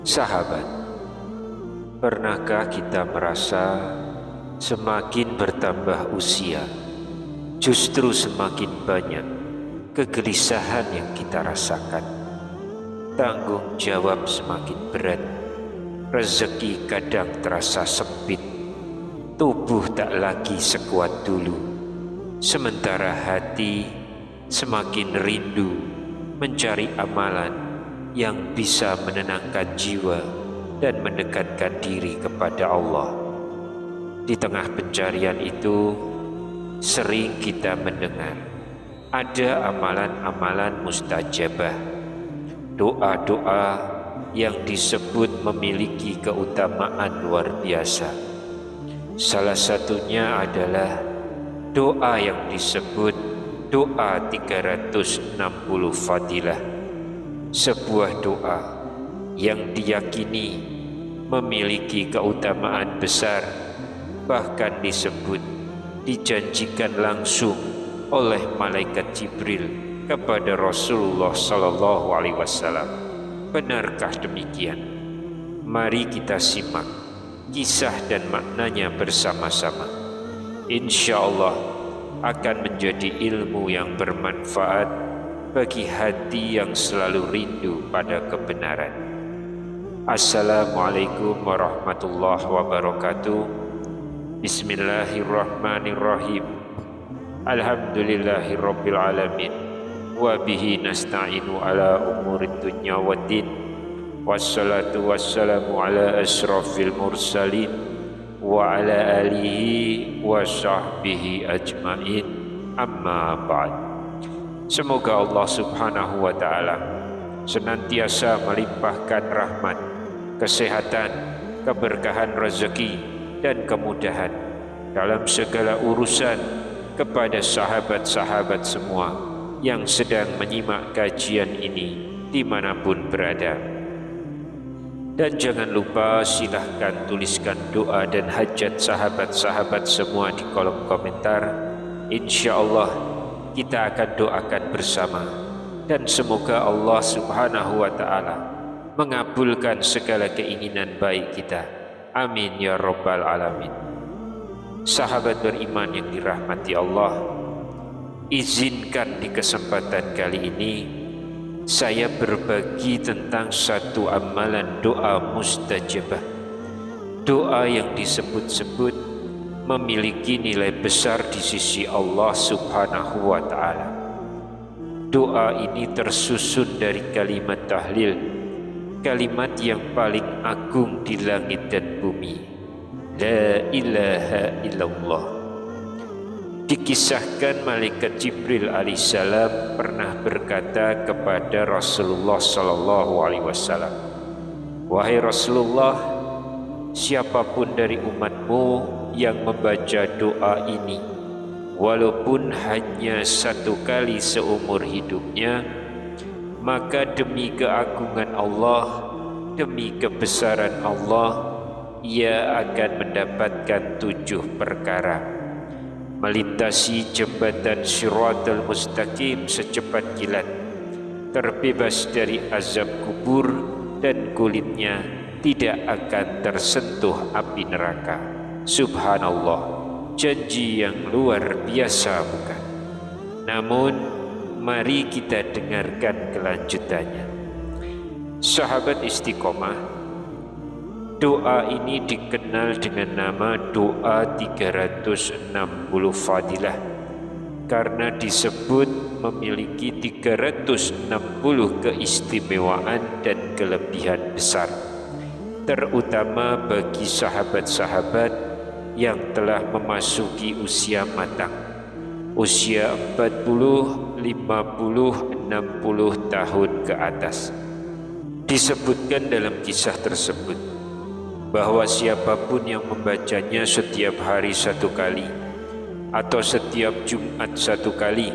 Sahabat, pernahkah kita merasa semakin bertambah usia, justru semakin banyak kegelisahan yang kita rasakan? Tanggung jawab semakin berat, rezeki kadang terasa sempit, tubuh tak lagi sekuat dulu, sementara hati semakin rindu mencari amalan yang bisa menenangkan jiwa dan mendekatkan diri kepada Allah. Di tengah pencarian itu, sering kita mendengar ada amalan-amalan mustajabah, doa-doa yang disebut memiliki keutamaan luar biasa. Salah satunya adalah doa yang disebut doa 360 fadilah, sebuah doa yang diyakini memiliki keutamaan besar, bahkan disebut dijanjikan langsung oleh malaikat Jibril kepada Rasulullah Sallallahu Alaihi Wasallam. Benarkah demikian? Mari kita simak kisah dan maknanya bersama-sama. Insya Allah akan menjadi ilmu yang bermanfaat bagi hati yang selalu rindu pada kebenaran. Assalamualaikum warahmatullahi wabarakatuh. Bismillahirrahmanirrahim. Alhamdulillahirabbil alamin. Wa bihi nasta'inu ala umurid dunya waddin. Wassalatu wassalamu ala asrafil mursalin wa ala alihi wa sahbihi ajmain. Amma ba'd. Semoga Allah Subhanahu wa Ta'ala senantiasa melimpahkan rahmat, kesehatan, keberkahan rezeki, dan kemudahan dalam segala urusan kepada sahabat-sahabat semua yang sedang menyimak kajian ini dimanapun berada. Dan jangan lupa silahkan tuliskan doa dan hajat sahabat-sahabat semua di kolom komentar. Insya Allah kita akan doakan bersama, dan semoga Allah Subhanahu wa Ta'ala mengabulkan segala keinginan baik kita. Amin ya rabbal alamin. Sahabat beriman yang dirahmati Allah, izinkan di kesempatan kali ini saya berbagi tentang satu amalan doa mustajabah, doa yang disebut-sebut memiliki nilai besar di sisi Allah Subhanahu wa Ta'ala. Doa ini tersusun dari kalimat tahlil, kalimat yang paling agung di langit dan bumi, La ilaha illallah. Dikisahkan malaikat Jibril alaihissalam pernah berkata kepada Rasulullah sallallahu alaihi wasallam, "Wahai Rasulullah, siapapun dari umatmu yang membaca doa ini, walaupun hanya satu kali seumur hidupnya, maka demi keagungan Allah, demi kebesaran Allah, ia akan mendapatkan 7 perkara: melintasi jembatan Shiratal Mustaqim secepat kilat, terbebas dari azab kubur, dan kulitnya tidak akan tersentuh api neraka." Subhanallah, janji yang luar biasa bukan? Namun mari kita dengarkan kelanjutannya. Sahabat istiqomah, doa ini dikenal dengan nama doa 360 fadilah karena disebut memiliki 360 keistimewaan dan kelebihan besar, terutama bagi sahabat-sahabat yang telah memasuki usia matang, usia 40, 50, 60 tahun ke atas. Disebutkan dalam kisah tersebut bahwa siapapun yang membacanya setiap hari 1 kali, atau setiap Jumat 1 kali,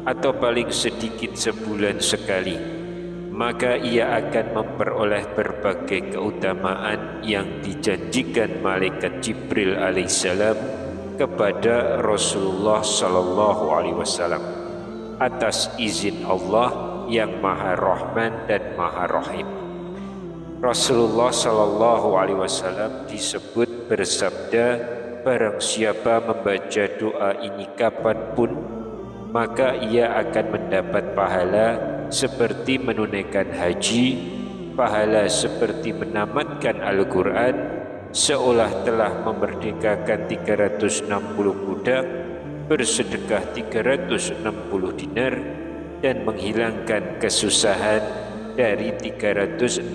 atau paling sedikit sebulan sekali, maka ia akan memperoleh berbagai keutamaan yang dijanjikan malaikat Jibril alaihissalam kepada Rasulullah sallallahu alaihi wasallam. atas izin Allah yang Maha Rahman dan Maha Rahim. Rasulullah Shallallahu Alaihi Wasallam disebut bersabda, barang siapa membaca doa ini kapanpun, maka ia akan mendapat pahala seperti menunaikan haji, pahala seperti menamatkan Al-Quran, seolah telah memerdekakan 360 budak, bersedekah 360 dinar, dan menghilangkan kesusahan dari 360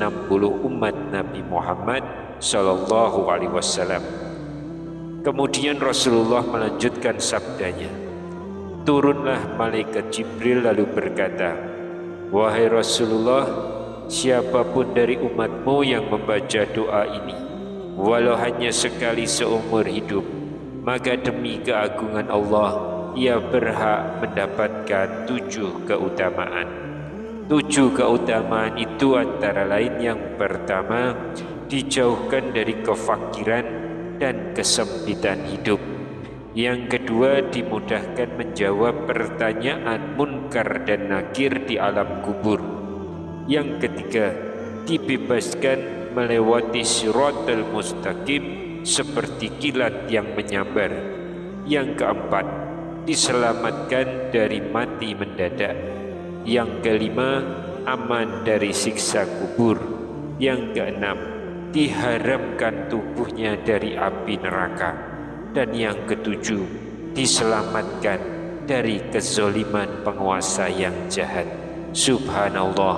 umat Nabi Muhammad Sallallahu Alaihi Wasallam. Kemudian Rasulullah melanjutkan sabdanya, turunlah malaikat Jibril lalu berkata, wahai Rasulullah, siapapun dari umatmu yang membaca doa ini, walau hanya sekali seumur hidup, maka demi keagungan Allah ia berhak mendapatkan 7 keutamaan. 7 keutamaan itu antara lain yang pertama, dijauhkan dari kefakiran dan kesempitan hidup. Yang kedua, dimudahkan menjawab pertanyaan munkar dan nakir di alam kubur. Yang ketiga, dibebaskan melewati siratal mustaqim seperti kilat yang menyambar. Yang keempat, diselamatkan dari mati mendadak. Yang kelima, aman dari siksa kubur. Yang keenam, diharamkan tubuhnya dari api neraka. Dan yang ketujuh, diselamatkan dari kezaliman penguasa yang jahat. Subhanallah,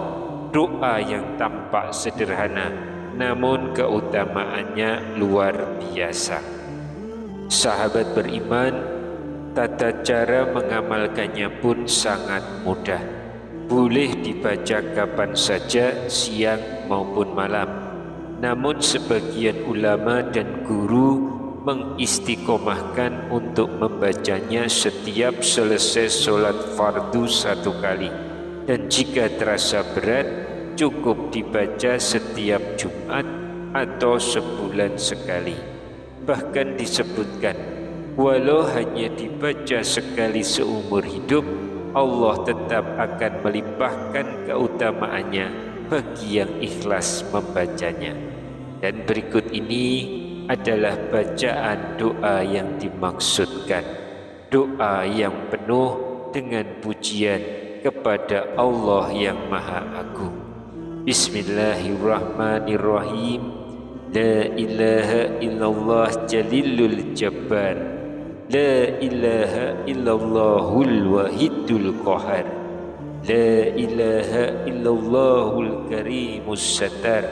doa yang tampak sederhana, namun keutamaannya luar biasa. Sahabat beriman, tata cara mengamalkannya pun sangat mudah. Boleh dibaca kapan saja, siang maupun malam. Namun sebagian ulama dan guru mengistiqomahkan untuk membacanya setiap selesai sholat fardu 1 kali. Dan jika terasa berat, cukup dibaca setiap Jumat atau sebulan sekali. Bahkan disebutkan, walau hanya dibaca sekali seumur hidup, Allah tetap akan melimpahkan keutamaannya bagi yang ikhlas membacanya. Dan berikut ini adalah bacaan doa yang dimaksudkan, doa yang penuh dengan pujian kepada Allah yang Maha Agung. Bismillahirrahmanirrahim. La ilaha illallah jalilul jabbar, la ilaha illallahul wahidul qahar, la ilaha illallahul karimus satar,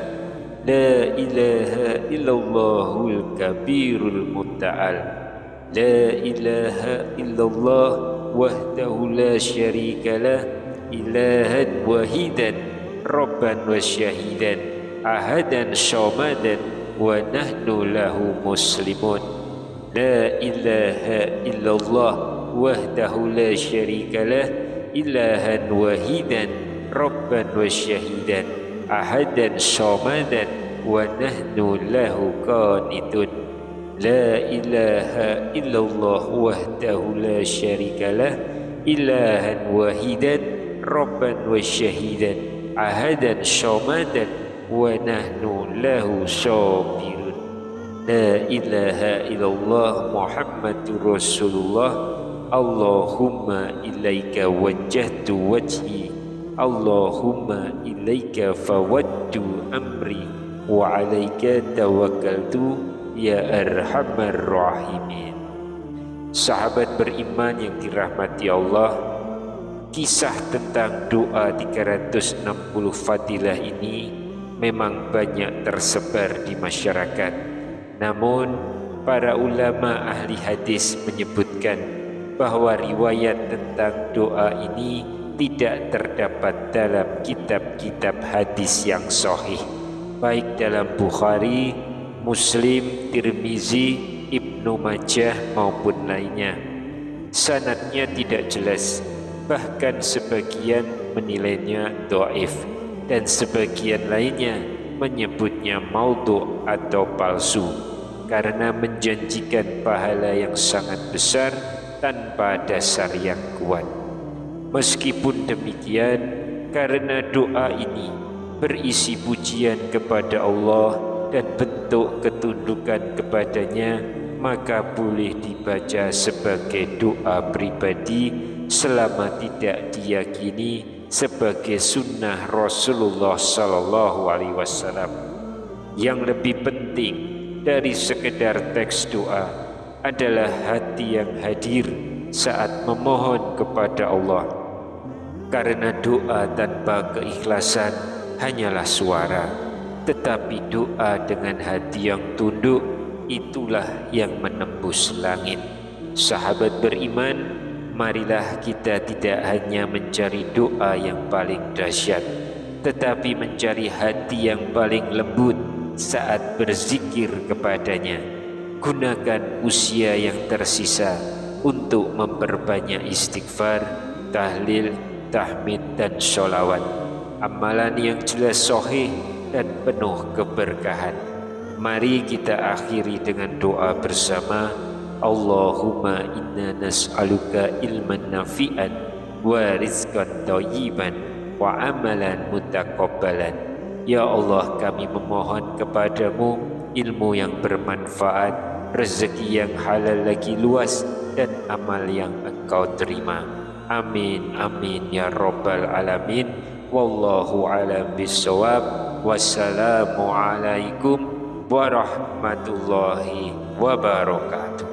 la ilaha illallahul kabirul muta'al, la ilaha illallah wahdahu la syarikalah, ilahan wahidan rabban wa syahidan, ahadan syamadan wa nahnu lahu muslimun. La ilaha illallah wahdahu la syarikalah, ilahan wahidan rabban wa syahidan, ahadan syamadan wa nahnu lahu qanitun. La ilaha illallah wahdahu la syarikalah, ilahan wahidan rabban wa syahidan, ahadan syamadan wa nahnu lahu sabirun. La ilaha illallah Muhammadur Rasulullah. Allahumma ilaika wajjahtu wajhi, Allahumma ilaika fawajtu amri, wa alaika tawakkaltu ya arhamar rahimin. Sahabat beriman yang dirahmati Allah, kisah tentang doa 360 fadilah ini memang banyak tersebar di masyarakat. Namun para ulama ahli hadis menyebutkan bahwa riwayat tentang doa ini tidak terdapat dalam kitab-kitab hadis yang sahih, baik dalam Bukhari, Muslim, Tirmizi, Ibnu Majah maupun lainnya. Sanadnya tidak jelas, bahkan sebagian menilainya dhaif dan sebagian lainnya menyebutnya maudhu' atau palsu karena menjanjikan pahala yang sangat besar tanpa dasar yang kuat. Meskipun demikian, karena doa ini berisi pujian kepada Allah dan bentuk ketundukan kepadanya, maka boleh dibaca sebagai doa pribadi selama tidak diyakini sebagai sunnah Rasulullah Sallallahu Alaihi Wasallam. Yang lebih penting dari sekedar teks doa adalah hati yang hadir saat memohon kepada Allah, karena doa tanpa keikhlasan hanyalah suara, tetapi doa dengan hati yang tunduk itulah yang menembus langit. Sahabat beriman, marilah kita tidak hanya mencari doa yang paling dahsyat, tetapi mencari hati yang paling lembut saat berzikir kepadanya. Gunakan usia yang tersisa untuk memperbanyak istighfar, tahlil, tahmid dan sholawat, amalan yang jelas sahih dan penuh keberkahan. Mari kita akhiri dengan doa bersama. Allahumma inna nas'aluka ilman nafi'an wa rizqan thayyiban wa amalan mutaqabbalan. Ya Allah, kami memohon kepadamu ilmu yang bermanfaat, rezeki yang halal lagi luas, dan amal yang Engkau terima. Amin, amin ya rabbal alamin. Wallahu a'lam bissawab. Wassalamualaikum warahmatullahi wabarakatuh.